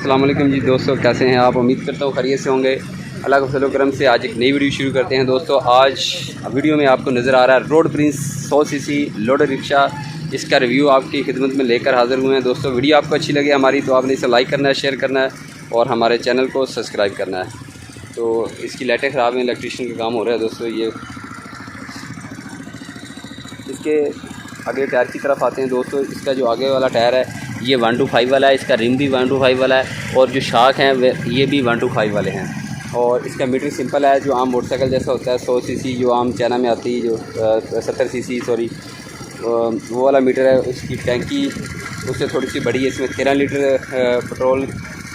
अस्सलाम वालेकुम जी दोस्तों, कैसे हैं आप? उम्मीद करता हूँ खैरियत से होंगे। अल्लाह के फज़ल करम से आज एक नई वीडियो शुरू करते हैं दोस्तों। आज वीडियो में आपको नज़र आ रहा है road Prince 100 CC loader rickshaw. इसका रिव्यू आपकी खिदमत में लेकर हाज़िर हुए हैं दोस्तों। वीडियो आपको अच्छी लगे हमारी तो आपने इसे लाइक करना है, शेयर करना है और हमारे चैनल को सब्सक्राइब करना है। तो इसकी लाइटें ख़राब हैं, इलेक्ट्रीशियन का काम हो रहा है दोस्तों। ये इसके आगे टायर की तरफ आते हैं दोस्तों। इसका जो आगे वाला टायर है ये 125 वाला है, इसका रिम भी 125 वाला है और जो शाख हैं ये भी 125 वाले हैं। और इसका मीटर सिंपल है, जो आम मोटरसाइकिल जैसा होता है 100 सीसी जो आम चाइना में आती है, जो 70 सीसी सॉरी वो वाला मीटर है। उसकी टैंकी उससे थोड़ी सी बड़ी है, इसमें 13 लीटर पेट्रोल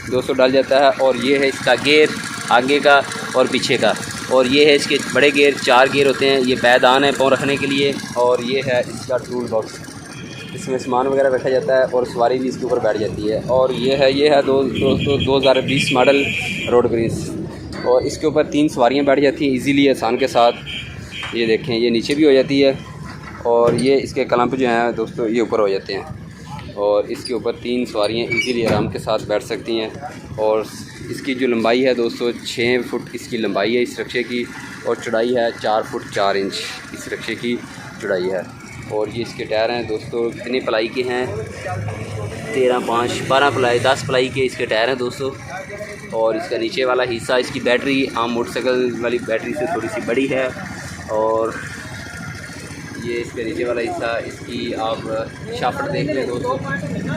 200 डाल जाता है। और ये है इसका गेयर आगे का और पीछे का, और ये है इसके बड़े गेयर, 4 गेयर होते हैं। ये पैदान है पाँव रखने के लिए। और ये है इसका टूल बॉक्स, इसमें सामान वगैरह रखा जाता है और सवारी भी इसके ऊपर बैठ जाती है। और ये है 2020 मॉडल रोड प्रिंस, और इसके ऊपर 3 सवारियां बैठ जाती हैं इजीली आसान के साथ। ये देखें, ये नीचे भी हो जाती है और ये इसके क्लैंप जो हैं दोस्तों ये ऊपर हो जाते हैं। और इसके ऊपर 3 सवारियां इजीली आराम के साथ बैठ सकती हैं। और इसकी जो लंबाई है दोस्तों 6 फुट इसकी लंबाई है इस रिक्शे की, और चौड़ाई है 4 फुट 4 इंच इस रिक्शे की चौड़ाई है। और ये इसके टायर हैं दोस्तों, कितने प्लाई के हैं? 13, 5, 12 प्लाई, 10 प्लाई के इसके टायर हैं दोस्तों। और इसका नीचे वाला हिस्सा, इसकी बैटरी आम मोटरसाइकिल वाली बैटरी से थोड़ी सी बड़ी है। और ये इसके नीचे वाला हिस्सा, इसकी आप शाफ्ट देख लें दोस्तों,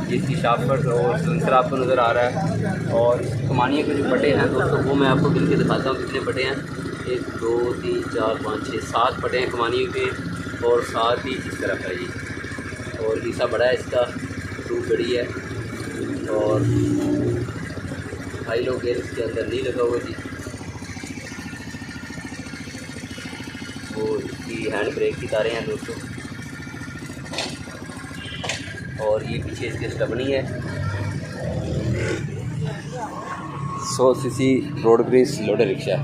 ये इसकी शाफ्ट और सेंसर आपको नज़र आ रहा है। और कमानियों के जो बटे हैं दोस्तों वो मैं आपको गिन के दिखाता हूँ कितने बटे हैं। 1, 2, 3, 4, 5, 6, 7 बटे हैं कमानियों के, और साथ ही इस तरफ है जी। और हिस्सा बड़ा है इसका, टूब बड़ी है। और हाई लो गेयर इसके अंदर नहीं लगा हुआ जी। और इसकी हैंड ब्रेक की तारें हैं दोस्तों। और ये पीछे इसके स्टबनी है। 100 CC road Prince loader rickshaw.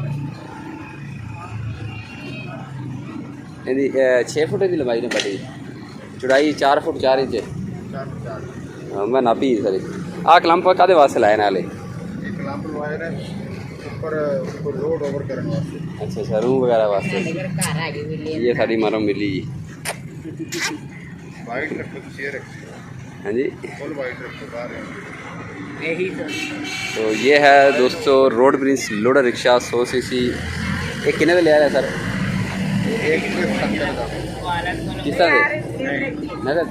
6 foot की लंबाई ने बड़ी, चौड़ाई 4 फुट 4 इंच है। मैं नापी सर आ क्लैंप कादे वास्ते लाए नाले अच्छा रूम वगैरह वास्ते। ये साड़ी मारो मिली हाँ जी। तो ये है दोस्तों road Prince loader rickshaw 100 CC. एक कितने में ले आया सर? किस नगद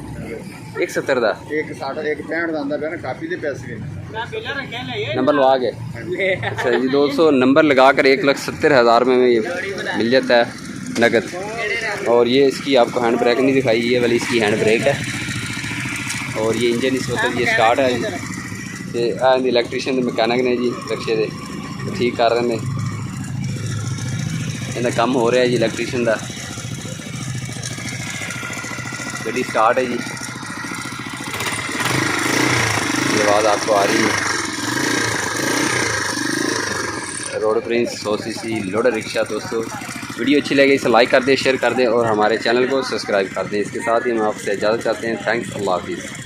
170 का 165 काफी दे पैसे नंबर लगा के। अच्छा जी दोस्तों, नंबर लगा कर 1,70,000 में ये मिल जाता है नगद। और ये इसकी आपको हैंड ब्रेक नहीं दिखाई, ये वाली इसकी हैंड ब्रेक है। और ये इंजन इस वक्त ये स्टार्ट है जी। ये इलेक्ट्रीशियन मैकेनिक ने जी रिक्शे दे ठीक कर रहे हैं, इन्हें काम हो रहा है जी इलेक्ट्रीशियन का। गड्डी स्टार्ट है जी, ये आवाज़ आपको आ रही है। Road Prince 100 CC loader rickshaw दोस्तों। वीडियो अच्छी लगे इसे लाइक कर दें, शेयर कर दें और हमारे चैनल को सब्सक्राइब कर दें। इसके साथ ही हम आपसे इजाज़त चाहते हैं। थैंक्स, अल्लाह हाफिज़।